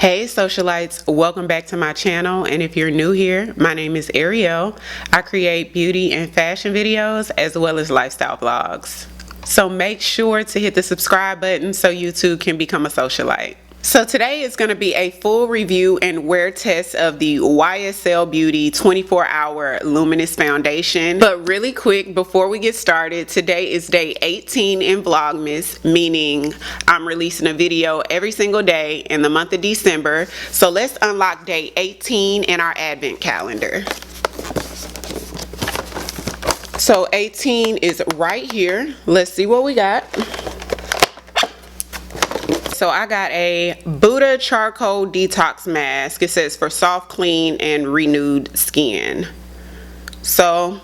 Hey socialites, welcome back to my channel, and if you're new here, my name is Ariell. I create beauty and fashion videos as well as lifestyle vlogs. So make sure to hit the subscribe button so you too can become a socialite. So today is going to be a full review and wear test of the YSL Beauty 24-Hour Luminous Foundation. But really quick, before we get started, today is day 18 in Vlogmas, meaning I'm releasing a video every single day in the month of December. So let's unlock day 18 in our advent calendar. So 18 is right here. Let's see what we got. So I got a HUDA charcoal detox mask. It says for soft, clean, and renewed skin. So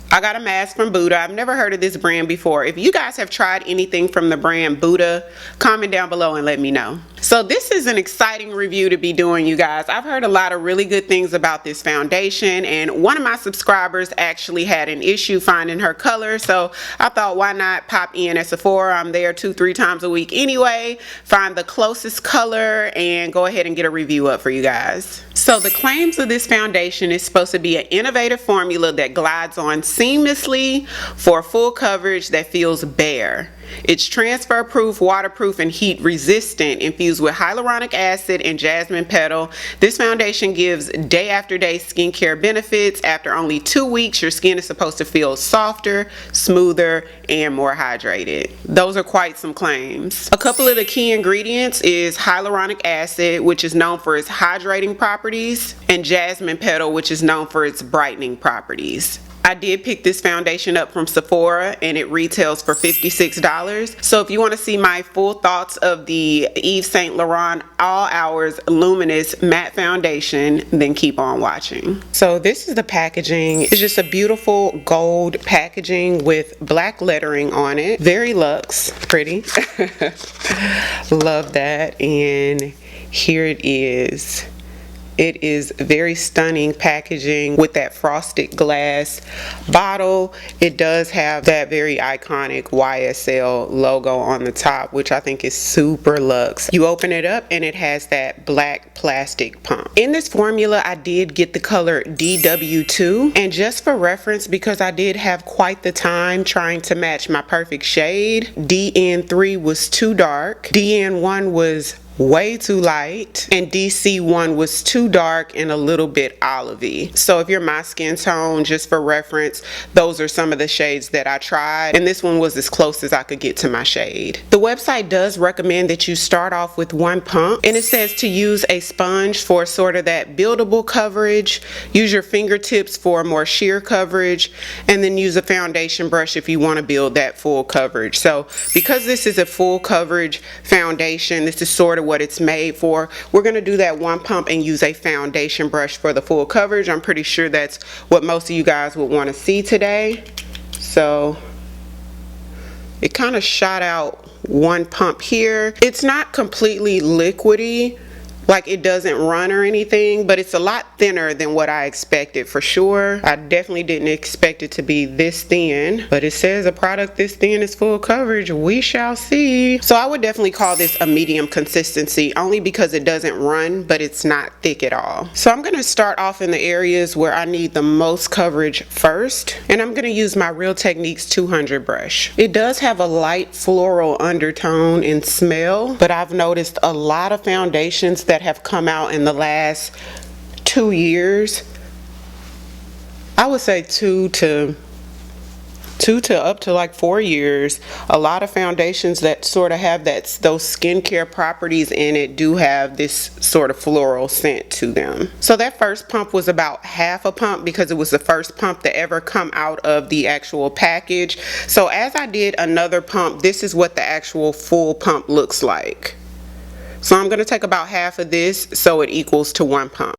I got a mask from HUDA. I've never heard of this brand before. If you guys have tried anything from the brand HUDA, comment down below and let me know. So this is an exciting review to be doing, you guys. I've heard a lot of really good things about this foundation, and one of my subscribers actually had an issue finding her color, so I thought, why not pop in at Sephora? I'm there 2-3 times a week anyway, find the closest color and go ahead and get a review up for you guys. So the claims of this foundation is supposed to be an innovative formula that glides on seamlessly for full coverage that feels bare. It's transfer proof, waterproof, and heat resistant, infused with hyaluronic acid and jasmine petal. This foundation gives day after day skincare benefits. After only 2 weeks, your skin is supposed to feel softer, smoother, and more hydrated. Those are quite some claims. A couple of the key ingredients is hyaluronic acid, which is known for its hydrating properties, and jasmine petal, which is known for its brightening properties. I did pick this foundation up from Sephora and it retails for $56. So if you want to see my full thoughts of the Yves Saint Laurent All Hours Luminous Matte Foundation, then keep on watching. So this is the packaging. It's just a beautiful gold packaging with black lettering on it. Very luxe, pretty. Love that. And here it is. It is very stunning packaging with that frosted glass bottle. It does have that very iconic YSL logo on the top, which I think is super luxe. You open it up and it has that black plastic pump. In this formula, I did get the color DW2, and just for reference, because I did have quite the time trying to match my perfect shade, DN3 was too dark, DN1 was way too light, and DC1 was too dark and a little bit olivey. So if you're my skin tone, just for reference, those are some of the shades that I tried, and this one was as close as I could get to my shade. The website does recommend that you start off with one pump, and it says to use a sponge for sort of that buildable coverage, use your fingertips for more sheer coverage, and then use a foundation brush if you want to build that full coverage. So because this is a full coverage foundation, this is sort of what it's made for. We're going to do that one pump and use a foundation brush for the full coverage. I'm pretty sure that's what most of you guys would want to see today. So it kind of shot out one pump here. It's not completely liquidy, like it doesn't run or anything, but it's a lot thinner than what I expected for sure. I definitely didn't expect it to be this thin, but it says a product this thin is full coverage. We shall see. So I would definitely call this a medium consistency, only because it doesn't run, but it's not thick at all. So I'm going to start off in the areas where I need the most coverage first, and I'm going to use my Real Techniques 200 brush. It does have a light floral undertone and smell, but I've noticed a lot of foundations that have come out in the last 2 years, I would say two to up to like 4 years, a lot of foundations that sort of have those skincare properties in it do have this sort of floral scent to them. So that first pump was about half a pump because it was the first pump to ever come out of the actual package. So as I did another pump, this is what the actual full pump looks like. So I'm going to take about half of this so it equals to one pump.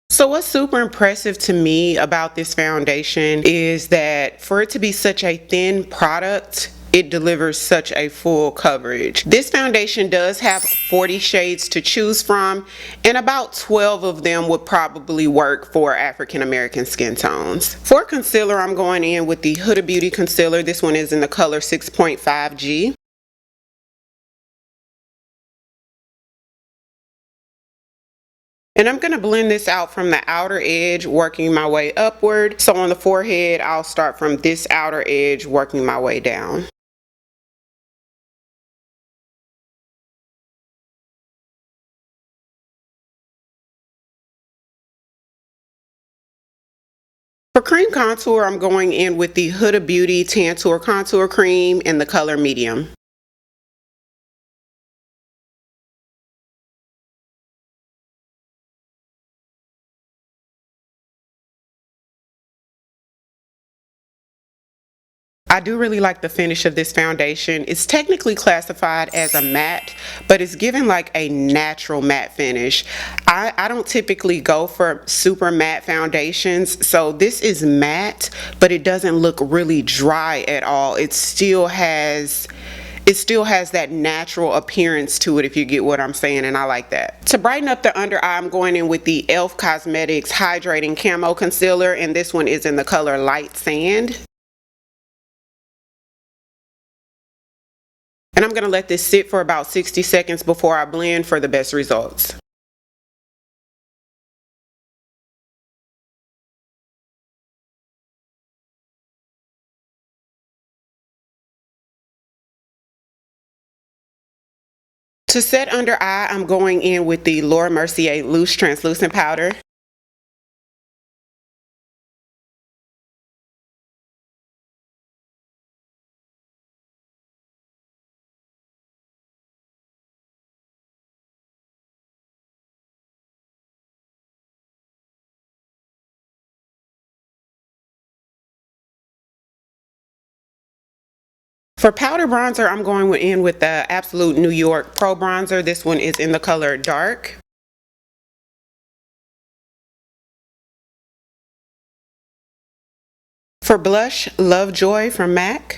So what's super impressive to me about this foundation is that for it to be such a thin product, it delivers such a full coverage. This foundation does have 40 shades to choose from, and about 12 of them would probably work for African American skin tones. For concealer, I'm going in with the Huda Beauty concealer. This one is in the color 6.5G. And I'm going to blend this out from the outer edge, working my way upward. So on the forehead, I'll start from this outer edge, working my way down. For cream contour, I'm going in with the Huda Beauty Tantour Contour Cream in the color medium. I do really like the finish of this foundation. It's technically classified as a matte, but it's given like a natural matte finish. I don't typically go for super matte foundations, so this is matte, but it doesn't look really dry at all. It still has that natural appearance to it, if you get what I'm saying, and I like that. To brighten up the under eye, I'm going in with the e.l.f. Cosmetics Hydrating Camo Concealer, and this one is in the color Light Sand. And I'm going to let this sit for about 60 seconds before I blend for the best results. To set under eye, I'm going in with the Laura Mercier Loose Translucent Powder. For powder bronzer, I'm going in with the Absolute New York Pro Bronzer. This one is in the color Dark. For blush, Lovejoy from MAC.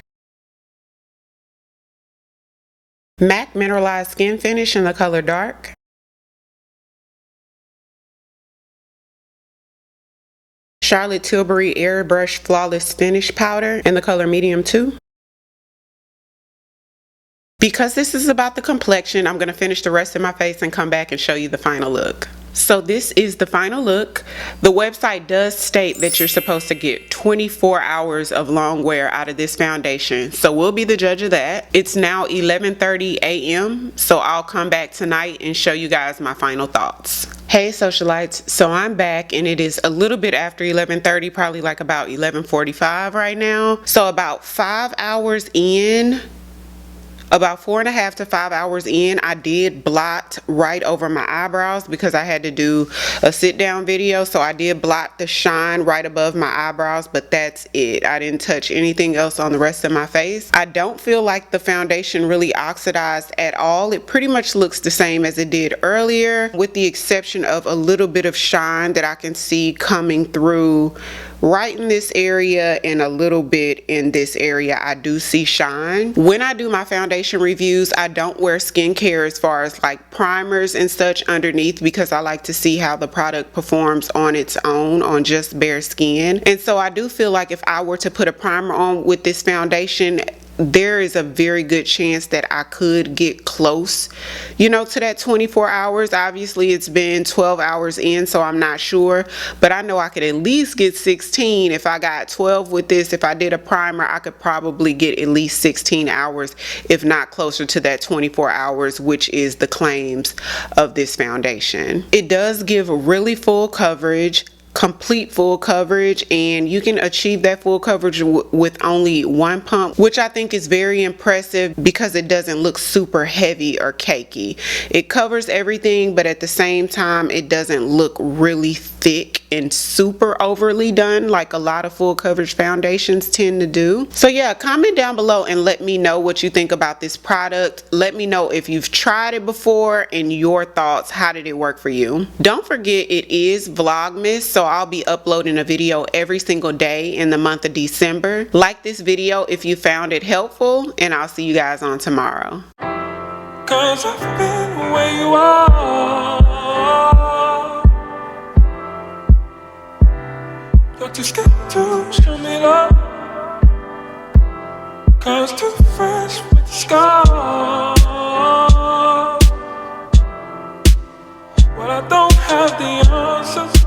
MAC Mineralized Skinfinish in the color Dark. Charlotte Tilbury Airbrush Flawless Finish Powder in the color Medium 2. Because this is about the complexion, I'm going to finish the rest of my face and come back and show you the final look. So this is the final look. The website does state that you're supposed to get 24 hours of long wear out of this foundation, so we'll be the judge of that. It's now 11:30 a.m. so I'll come back tonight and show you guys my final thoughts. Hey socialites, so I'm back and it is a little bit after 11:30, probably like about 11:45 right now. So about 5 hours in, about 4.5 to 5 hours in, I did blot right over my eyebrows because I had to do a sit down video. So I did blot the shine right above my eyebrows, but that's it. I didn't touch anything else on the rest of my face. I don't feel like the foundation really oxidized at all. It pretty much looks the same as it did earlier, with the exception of a little bit of shine that I can see coming through right in this area and a little bit in this area. I do see shine. When I do my foundation reviews, I don't wear skincare as far as like primers and such underneath, because I like to see how the product performs on its own on just bare skin. And so I do feel like if I were to put a primer on with this foundation, there is a very good chance that I could get close, you know, to that 24 hours. Obviously it's been 12 hours in, so I'm not sure, but I know I could at least get 16. If I got 12 with this, if I did a primer, I could probably get at least 16 hours, if not closer to that 24 hours, which is the claims of this foundation. It does give really full coverage, complete full coverage, and you can achieve that full coverage with only one pump, which I think is very impressive because it doesn't look super heavy or cakey. It covers everything, but at the same time it doesn't look really thick and super overly done like a lot of full coverage foundations tend to do. So yeah, comment down below and let me know what you think about this product. Let me know if you've tried it before and your thoughts. How did it work for you? Don't forget, it is Vlogmas, so I'll be uploading a video every single day in the month of December. Like this video if you found it helpful, and I'll see you guys on tomorrow. 'Cause I've been where you are. You're too scared to show me love. 'Cause too fresh with the scars. Well, I don't have the answers.